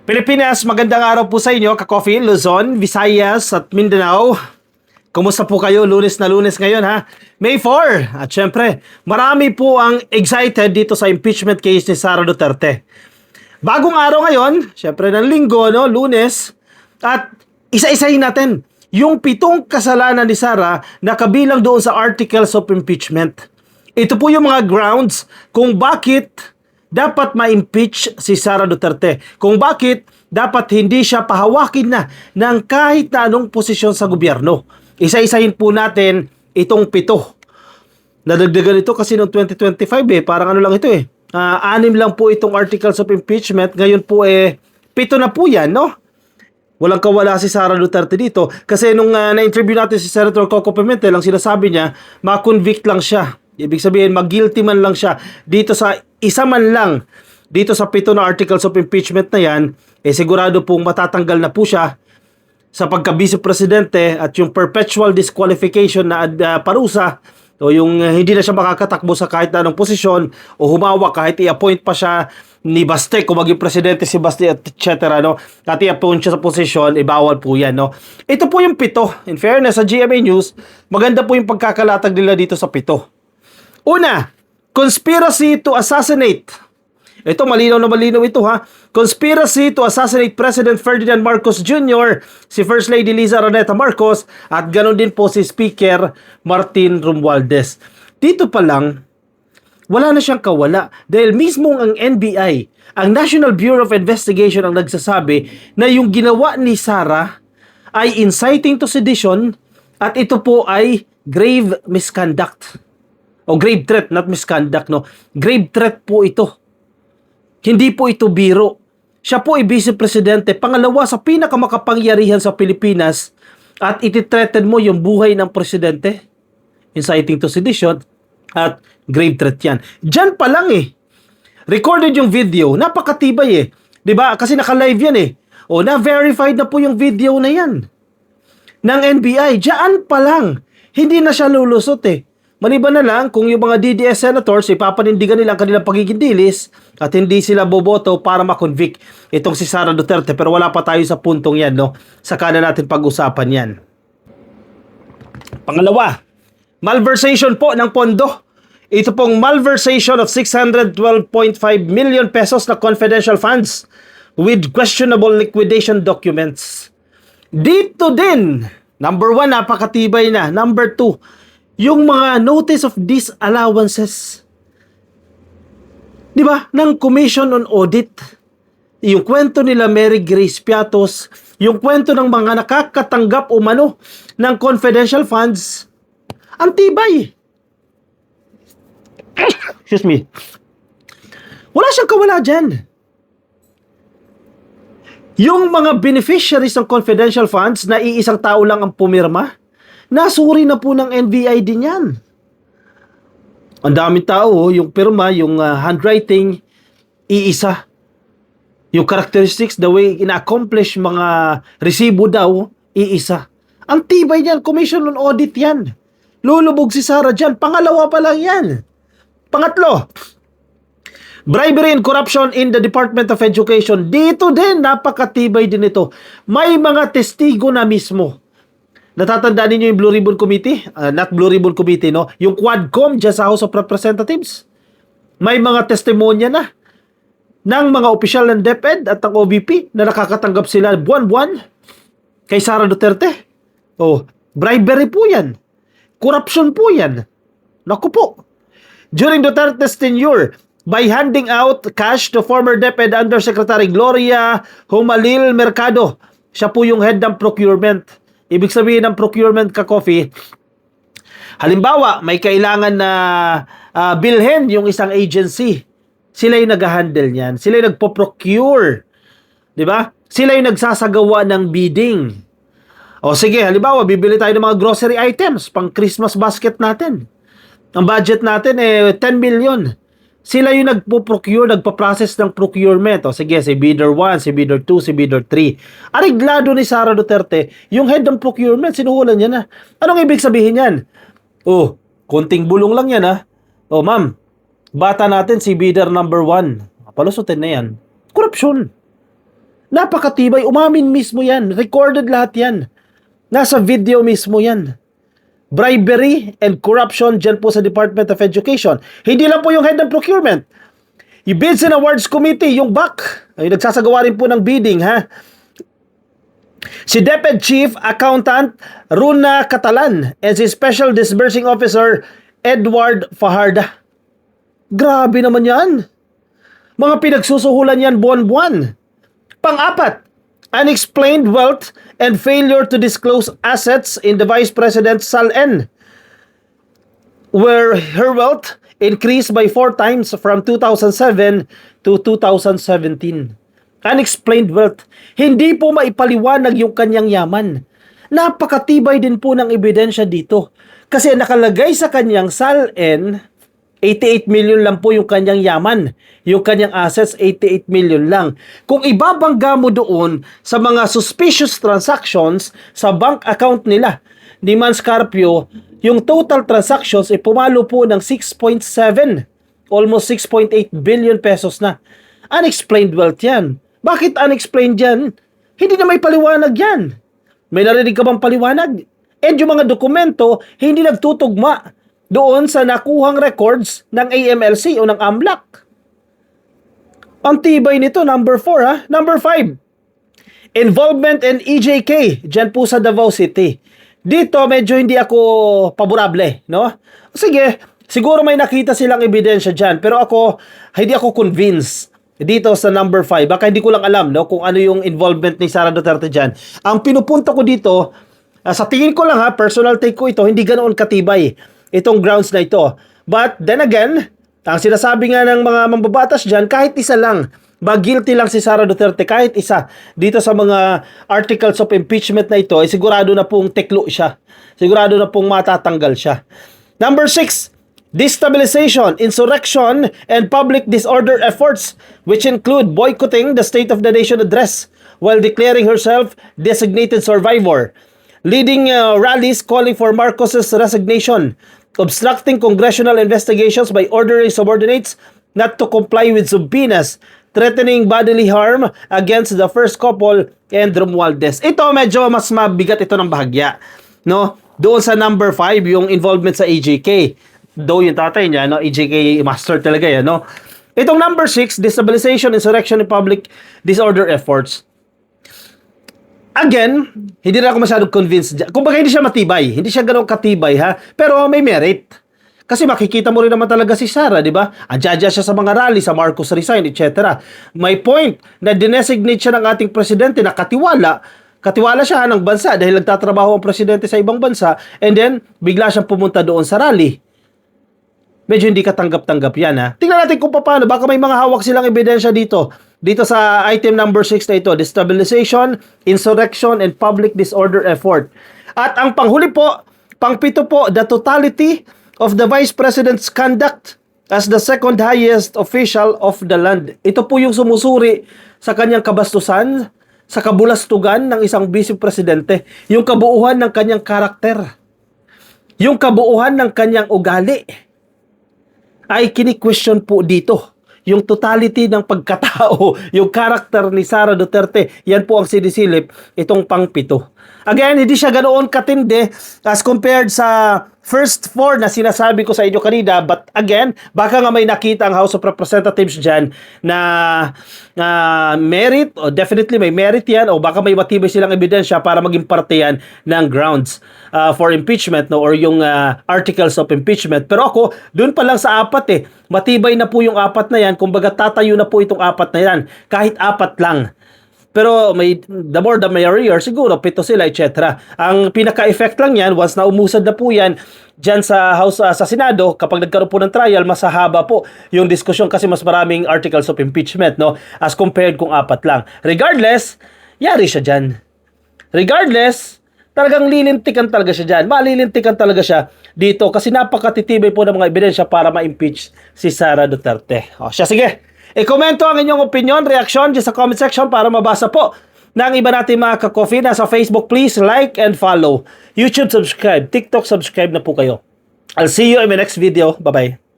Pilipinas, magandang araw po sa inyo, ka-coffee, Luzon, Visayas at Mindanao. Kumusta po kayo? Lunes na lunes ngayon ha. May 4. At syempre, marami po ang excited dito sa impeachment case ni Sara Duterte. Bagong araw ngayon, syempre ng linggo, no, lunes. At isa-isahin natin yung 7 kasalanan ni Sara na kabilang doon sa articles of impeachment. Ito po yung mga grounds kung bakit dapat ma-impeach si Sara Duterte. Kung bakit dapat hindi siya pahawakin na ng kahit na anong posisyon sa gobyerno. Isa-isahin po natin itong 7. Nadagdagan ito kasi noong 2025 parang ano lang ito 6 lang po itong articles of impeachment. Ngayon po 7 na po yan, no? Walang kawala si Sara Duterte dito. Kasi nung na-interview natin si Senator Coco Pimentel, ang sinasabi niya, ma-convict lang siya. Ibig sabihin, mag-guilty man lang siya dito sa isa man lang dito sa 7 na articles of impeachment na yan, sigurado pong matatanggal na po siya sa pagka-vice presidente at yung perpetual disqualification na parusa o yung hindi na siya makakatakbo sa kahit anong posisyon o humawak kahit i-appoint pa siya ni Baste kung maging presidente si Baste etc. No? At i-appoint siya sa posisyon, bawal po yan. No? Ito po yung 7. In fairness, sa GMA News, maganda po yung pagkakalatag nila dito sa 7. Una, conspiracy to assassinate. Ito, malinaw na malinaw ito ha. Conspiracy to assassinate President Ferdinand Marcos Jr., si First Lady Liza Araneta Marcos, at ganoon din po si Speaker Martin Romualdez. Dito pa lang, wala na siyang kawala dahil mismo ang NBI, ang National Bureau of Investigation, ang nagsasabi na yung ginawa ni Sara ay inciting to sedition at ito po ay grave misconduct. O grave threat, not misconduct, no? Grave threat po ito. Hindi po ito biro. Siya po ay vice-presidente, pangalawa sa pinakamakapangyarihan sa Pilipinas, at iti-threaten mo yung buhay ng presidente. Inciting to sedition at grave threat yan. Diyan pa lang recorded yung video, napakatibay 'Di ba? Kasi naka-live yan O, na-verified na po yung video na yan ng NBI. Diyan pa lang. Hindi na siya lulusot Maliban na lang kung yung mga DDS senators ipapanindigan nila ang kanilang pagiging dilis at hindi sila boboto para ma-convict itong si Sara Duterte. Pero wala pa tayo sa puntong yan, no? Saka na natin pag-usapan yan. Pangalawa, malversation po ng pondo. Ito pong malversation of 612.5 million pesos na confidential funds with questionable liquidation documents. Dito din, number 1, napakatibay na. Number 2, yung mga notice of disallowances. Di ba? Ng Commission on Audit. Yung kwento nila Mary Grace Piatos, yung kwento ng mga nakakatanggap umano ng confidential funds. Ang tibay. Excuse me. Wala siyang kawala dyan. Yung mga beneficiaries ng confidential funds na iisang tao lang ang pumirma, nasuri na po ng NBI din yan. Ang daming tao, yung pirma, yung handwriting, iisa. Yung characteristics, the way ina-accomplish mga resibo daw, iisa. Ang tibay niyan, Commission on Audit yan. Lulubog si Sara dyan. Pangalawa pa lang yan. Pangatlo, bribery and corruption in the Department of Education. Dito din, napakatibay din ito. May mga testigo na mismo. Natatandaan ninyo yung Blue Ribbon Committee? Not Blue Ribbon Committee, no? Yung Quadcom dyan sa House of Representatives. May mga testimonya na ng mga opisyal ng DepEd at ng OBP na nakakatanggap sila buwan-buwan kay Sara Duterte. Bribery po yan. Corruption po yan. Naku po. During Duterte's tenure, by handing out cash to former DepEd Undersecretary Gloria Humalil Mercado, siya po yung head ng procurement. Ibig sabihin ng procurement ka-coffee, halimbawa, may kailangan na bilhin yung isang agency. Sila yung nag-handle niyan. Sila yung nagpo-procure. Di ba? Sila yung nagsasagawa ng bidding. O sige, halimbawa, bibili tayo ng mga grocery items pang Christmas basket natin. Ang budget natin 10 million. Sila yung nagpo-procure, nagpa-process ng procurement. O sige, si bidder 1, si bidder 2, si bidder 3. Areglado ni Sara Duterte, yung head ng procurement, sinuhulan niya na. Anong ibig sabihin yan? Konting bulong lang yan ma'am, bata natin si bidder number 1. Palusutin na yan. Corruption. Napakatibay, umamin mismo yan. Recorded lahat yan. Nasa video mismo yan. Bribery and corruption dyan po sa Department of Education. Hindi lang po yung head ng procurement. Yung Bids and Awards Committee, yung BAC, ay nagsasagawa rin po ng bidding, ha? Si DepEd Chief Accountant Runa Catalan and si Special Disbursing Officer Edward Fajarda. Grabe naman yan. Mga pinagsusuhulan yan buwan-buwan. Pang-apat, unexplained wealth and failure to disclose assets in the Vice President's SALN, where her wealth increased by 4 times from 2007 to 2017. Unexplained wealth. Hindi po maipaliwanag yung kanyang yaman. Napakatibay din po ng ebidensya dito. Kasi nakalagay sa kanyang SALN, 88 million lang po yung kanyang yaman. Yung kanyang assets, 88 million lang. Kung ibabangga mo doon sa mga suspicious transactions sa bank account nila ni Mans Carpio, yung total transactions ay pumalo po ng 6.7, almost 6.8 billion pesos na. Unexplained wealth yan. Bakit unexplained yan? Hindi na may paliwanag yan. May narinig ka bang paliwanag? And yung mga dokumento, hindi nagtutugma doon sa nakuhang records ng AMLC o ng AMLAC. Ang tibay nito, number 4 ha. Number 5, involvement in EJK, dyan po sa Davao City. Dito, medyo hindi ako paborable, no? Sige, siguro may nakita silang ebidensya dyan, pero hindi ako convinced dito sa number 5. Baka hindi ko lang alam, no, kung ano yung involvement ni Sara Duterte dyan. Ang pinupunto ko dito, sa tingin ko lang ha, personal take ko ito, hindi ganoon katibay itong grounds na ito. But then again, ang sinasabi nga ng mga mambabatas dyan, kahit isa lang, guilty lang si Sara Duterte, kahit isa, dito sa mga articles of impeachment na ito, ay sigurado na pong teklo siya. Sigurado na pong matatanggal siya. Number 6, destabilization, insurrection, and public disorder efforts, which include boycotting the State of the Nation address while declaring herself designated survivor, leading rallies calling for Marcos's resignation, obstructing congressional investigations by ordering subordinates not to comply with subpoenas, threatening bodily harm against the first couple and Romualdez. Ito medyo mas mabigat ito ng bahagya, no? Doon sa number 5 yung involvement sa EJK. Though yung tatay niya, no, EJK master talaga yan, no? Itong number 6, destabilization, insurrection, and public disorder efforts. Again, hindi na ako masyadong convinced. Kumbaga hindi siya matibay. Hindi siya gano'ng katibay, ha? Pero may merit. Kasi makikita mo rin naman talaga si Sara, di ba? Adjadya siya sa mga rally, sa Marcos resign, etc. May point na dinesignate siya ng ating presidente na katiwala. Katiwala siya ng bansa dahil nagtatrabaho ang presidente sa ibang bansa, and then bigla siyang pumunta doon sa rally. Medyo hindi katanggap-tanggap yan, ha? Tingnan natin kung paano. Baka may mga hawak silang ebidensya dito. Dito sa item number 6 na ito, destabilization, insurrection, and public disorder effort. At ang panghuli po, pang-7 po, the totality of the Vice President's conduct as the second highest official of the land. Ito po yung sumusuri sa kanyang kabastusan, sa kabulastugan ng isang Vice Presidente, yung kabuuhan ng kanyang karakter, yung kabuuhan ng kanyang ugali, ay kini-question po dito. Yung totality ng pagkatao, yung karakter ni Sara Duterte, yan po ang sinisilip itong pang-7. Again, hindi siya ganoon katindi as compared sa first 4 na sinasabi ko sa inyo kanina. But again, baka nga may nakita ang House of Representatives dyan na merit, o definitely may merit yan, o baka may matibay silang ebidensya para maging parte yan ng grounds for impeachment, no, or yung articles of impeachment. Pero ako, dun pa lang sa 4 matibay na po yung 4 na yan. Kumbaga tatayo na po itong 4 na yan. Kahit 4 lang. Pero the more the merrier, siguro 7 sila, etc. Ang pinaka-effect lang yan, once na umusad na po yan dyan sa House, sa Senado, kapag nagkaroon po ng trial, mas hahaba po yung diskusyon kasi mas maraming articles of impeachment, no? As compared kung 4 lang. Regardless, yari siya dyan. Regardless, talagang lilintikan talaga siya dyan. Malilintikan talaga siya dito kasi napakatitibay po ng mga ebidensya para ma-impeach si Sara Duterte. O siya, sige. I-komento ang inyong opinion, reaksyon dyan sa comment section para mabasa po ng iba natin mga ka-coffee. Nasa Facebook, please like and follow. YouTube, subscribe. TikTok, subscribe na po kayo. I'll see you in my next video. Bye-bye.